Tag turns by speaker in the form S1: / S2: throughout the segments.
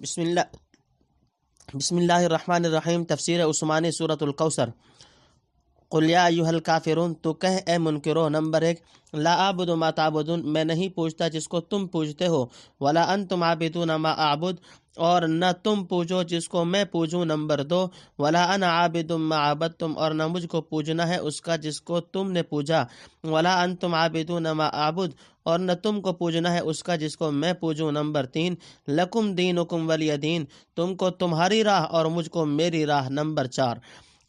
S1: بسم اللہ الرحمن الرحیم۔ تفسیر عثمانی سورۃ الکوثر۔ قل یا ایھا الکافرون، تو کہہ اے منکرو، نمبر 1، لا اعبد ما تعبدون، میں نہیں پوجتا جس کو تم پوجتے ہو، ولا انتم عابدون ما اعبد، اور نہ تم پوجو جس کو میں پوجوں، نمبر 2، ولا انا عابد ما عبدتم، اور نہ مجھ کو پوجنا ہے اس کا جس کو تم نے پوجا، ولا انتم عابدون ما اعبد، اور نہ تم کو پوجنا ہے اس کا جس کو میں پوجوں، نمبر 3، لکم دینکم ولی دین، تم کو تمہاری راہ اور مجھ کو میری راہ، نمبر 4۔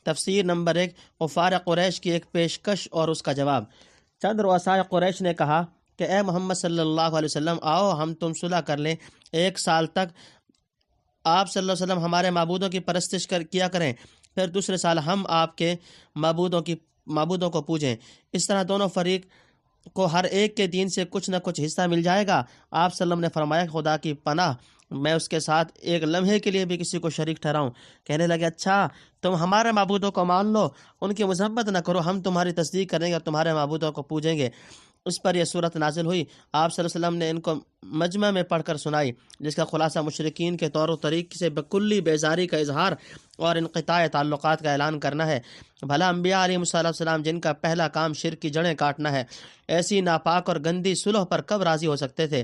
S1: تفسیر نمبر 1، کفار قریش کی ایک پیشکش اور اس کا جواب۔ چند رؤسائے قریش نے کہا کہ اے محمد صلی اللہ علیہ وسلم، آؤ ہم تم صلح کر لیں، 1 سال تک آپ صلی اللہ علیہ وسلم ہمارے معبودوں کی پرستش کیا کریں، پھر دوسرے سال ہم آپ کے معبودوں کو پوجیں، اس طرح دونوں فریق کو ہر ایک کے دین سے کچھ نہ کچھ حصہ مل جائے گا۔ آپ صلی اللہ علیہ وسلم نے فرمایا کہ خدا کی پناہ، میں اس کے ساتھ ایک لمحے کے لیے بھی کسی کو شریک ٹھہراؤں۔ کہنے لگے، اچھا تم ہمارے معبودوں کو مان لو، ان کی مذمت نہ کرو، ہم تمہاری تصدیق کریں گے اور تمہارے معبودوں کو پوجیں گے۔ اس پر یہ صورت نازل ہوئی۔ آپ صلی اللہ علیہ وسلم نے ان کو مجمع میں پڑھ کر سنائی، جس کا خلاصہ مشرکین کے طور و طریق سے بکلی بیزاری کا اظہار اور انقطاع تعلقات کا اعلان کرنا ہے۔ بھلا انبیاء علیہ السلام جن کا پہلا کام شرک کی جڑیں کاٹنا ہے، ایسی ناپاک اور گندی صلح پر کب راضی ہو سکتے تھے؟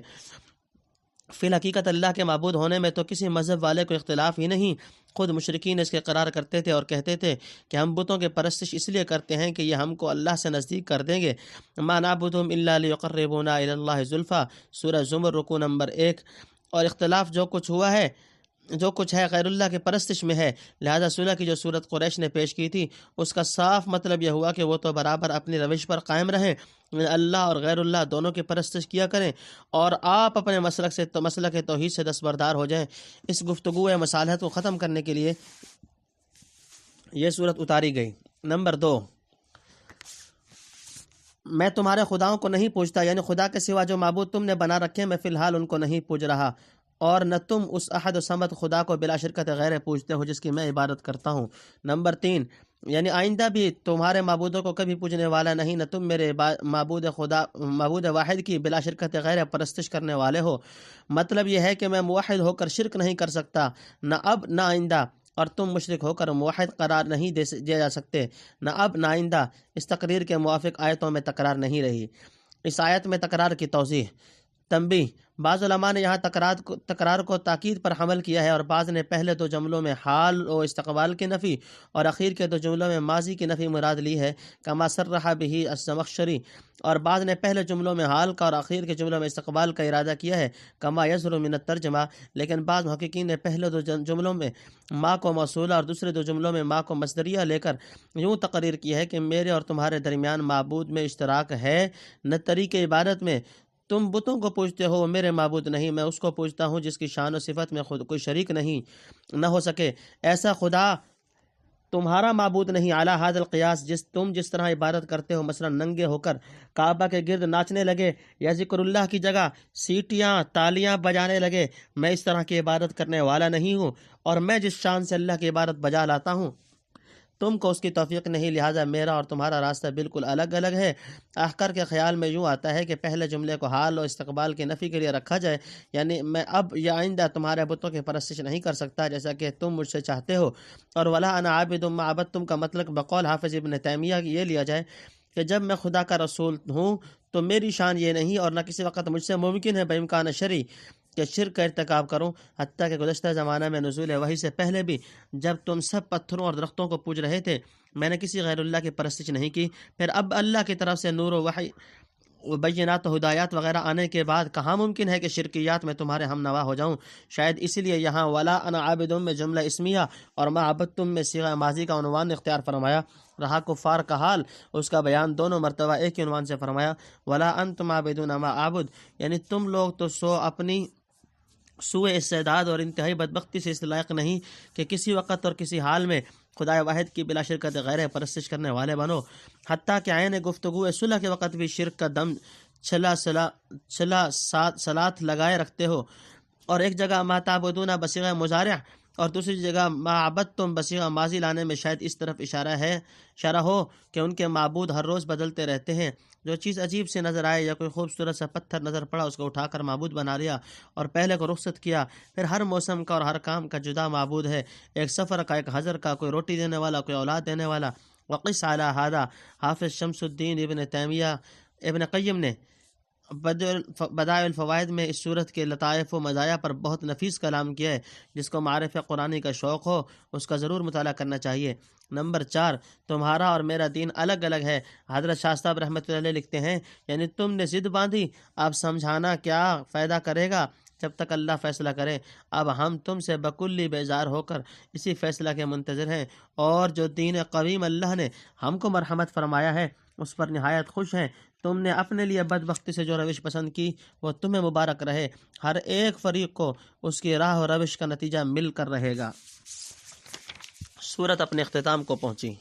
S1: فی الحقیقت اللہ کے معبود ہونے میں تو کسی مذہب والے کو اختلاف ہی نہیں۔ خود مشرکین اس کے اقرار کرتے تھے اور کہتے تھے کہ ہم بتوں کے پرستش اس لیے کرتے ہیں کہ یہ ہم کو اللہ سے نزدیک کر دیں گے۔ ما نعبدہم الا لیقربونا الی اللہ زلفی، سورہ زمر رکوع نمبر 1۔ اور اختلاف جو کچھ ہے غیر اللہ کے پرستش میں ہے، لہذا صلح کی جو صورت قریش نے پیش کی تھی، اس کا صاف مطلب یہ ہوا کہ وہ تو برابر اپنی روش پر قائم رہیں، اللہ اور غیر اللہ دونوں کی پرستش کیا کریں، اور آپ اپنے مسلک توحید سے دستبردار ہو جائیں۔ اس گفتگو مصالحت کو ختم کرنے کے لیے یہ صورت اتاری گئی۔ نمبر 2، میں تمہارے خداؤں کو نہیں پوجتا، یعنی خدا کے سوا جو معبود تم نے بنا رکھے میں فی الحال ان کو نہیں پوج رہا، اور نہ تم اس احد و صمد خدا کو بلا شرکت غیر پوجتے ہو جس کی میں عبادت کرتا ہوں۔ نمبر 3، یعنی آئندہ بھی تمہارے معبودوں کو کبھی پوجنے والا نہیں، نہ تم میرے معبود واحد کی بلا شرکت غیر پرستش کرنے والے ہو۔ مطلب یہ ہے کہ میں موحد ہو کر شرک نہیں کر سکتا، نہ اب نہ آئندہ، اور تم مشرک ہو کر موحد قرار نہیں دے جا سکتے، نہ اب نہ آئندہ۔ اس تقریر کے موافق آیتوں میں تکرار نہیں رہی۔ اس آیت میں تکرار کی توضیح۔ تنبیہ، بعض علماء نے یہاں تکرار کو تاکید پر حمل کیا ہے، اور بعض نے پہلے 2 جملوں میں حال و استقبال کی نفی اور اخیر کے 2 جملوں میں ماضی کی نفی مراد لی ہے، کما صرح بہ الزمخشری، اور بعض نے پہلے جملوں میں حال کا اور اخیر کے جملوں میں استقبال کا ارادہ کیا ہے، کما یظہر من الترجمہ، لیکن بعض محققین نے پہلے 2 جملوں میں ما کو موصولہ اور دوسرے 2 جملوں میں ما کو مصدریہ لے کر یوں تقریر کی ہے کہ میرے اور تمہارے درمیان معبود میں اشتراک ہے، نہ طریق عبادت میں۔ تم بتوں کو پوجتے ہو، میرے معبود نہیں، میں اس کو پوجتا ہوں جس کی شان و صفت میں خود کوئی شریک نہیں نہ ہو سکے، ایسا خدا تمہارا معبود نہیں۔ اعلیٰ ھذا القیاس، جس طرح عبادت کرتے ہو، مثلا ننگے ہو کر کعبہ کے گرد ناچنے لگے یا ذکر اللہ کی جگہ سیٹیاں تالیاں بجانے لگے، میں اس طرح کی عبادت کرنے والا نہیں ہوں، اور میں جس شان سے اللہ کی عبادت بجا لاتا ہوں تم کو اس کی توفیق نہیں، لہٰذا میرا اور تمہارا راستہ بالکل الگ الگ ہے۔ احقر کے خیال میں یوں آتا ہے کہ پہلے جملے کو حال و استقبال کی نفی کے لیے رکھا جائے، یعنی میں اب یا آئندہ تمہارے بتوں کی پرستش نہیں کر سکتا جیسا کہ تم مجھ سے چاہتے ہو، اور ولا انا عابد ما عبدتم کا مطلب بقول حافظ ابن تیمیہ یہ لیا جائے کہ جب میں خدا کا رسول ہوں تو میری شان یہ نہیں، اور نہ کسی وقت مجھ سے ممکن ہے بامکان شرعی کہ شرک کا ارتکاب کروں، حتیٰ کہ گزشتہ زمانہ میں نزول وحی سے پہلے بھی جب تم سب پتھروں اور درختوں کو پوج رہے تھے میں نے کسی غیر اللہ کی پرستش نہیں کی، پھر اب اللہ کی طرف سے نور و وحی و بینات و ہدایات وغیرہ آنے کے بعد کہاں ممکن ہے کہ شرکیات میں تمہارے ہم نوا ہو جاؤں؟ شاید اسی لیے یہاں ولا انا عابد میں جملہ اسمیہ اور ما عبدتم میں صیغہ ماضی کا عنوان اختیار فرمایا۔ رہا کفار کا حال، اس کا بیان دونوں مرتبہ ایک ہی عنوان سے فرمایا، ولا انتم عابدون ما اعبد، یعنی تم لوگ تو اپنی سوء استعداد اور انتہائی بدبختی سے اس لائق نہیں کہ کسی وقت اور کسی حال میں خدا واحد کی بلا شرکت غیر پرستش کرنے والے بنو، حتیٰ کہ عین گفتگو صلح کے وقت بھی شرک کا دم چھلا ساتھ لگائے رکھتے ہو۔ اور ایک جگہ ما تعبدون بصیغہ مضارع اور دوسری جگہ معبد تم بصیغہ ماضی لانے میں شاید اس طرف اشارہ ہو کہ ان کے معبود ہر روز بدلتے رہتے ہیں۔ جو چیز عجیب سے نظر آئے یا کوئی خوبصورت سا پتھر نظر پڑا اس کو اٹھا کر معبود بنا لیا اور پہلے کو رخصت کیا۔ پھر ہر موسم کا اور ہر کام کا جدا معبود ہے، ایک سفر کا، ایک حضر کا، کوئی روٹی دینے والا، کوئی اولاد دینے والا۔ وقس علی ہذا، حافظ شمس الدین ابن قیم نے بدائع الفوائد میں اس صورت کے لطائف و مزایا پر بہت نفیس کلام کیا ہے۔ جس کو معرفہ قرآنی کا شوق ہو اس کا ضرور مطالعہ کرنا چاہیے۔ نمبر 4، تمہارا اور میرا دین الگ الگ ہے۔ حضرت شاہ صاحب رحمۃ اللہ علیہ لکھتے ہیں، یعنی تم نے ضد باندھی، اب سمجھانا کیا فائدہ کرے گا جب تک اللہ فیصلہ کرے۔ اب ہم تم سے بکلی بیزار ہو کر اسی فیصلہ کے منتظر ہیں، اور جو دین قویم اللہ نے ہم کو مرحمت فرمایا ہے اس پر نہایت خوش ہیں۔ تم نے اپنے لیے بدبختی سے جو روش پسند کی وہ تمہیں مبارک رہے، ہر ایک فریق کو اس کی راہ و روش کا نتیجہ مل کر رہے گا۔ سورت اپنے اختتام کو پہنچی۔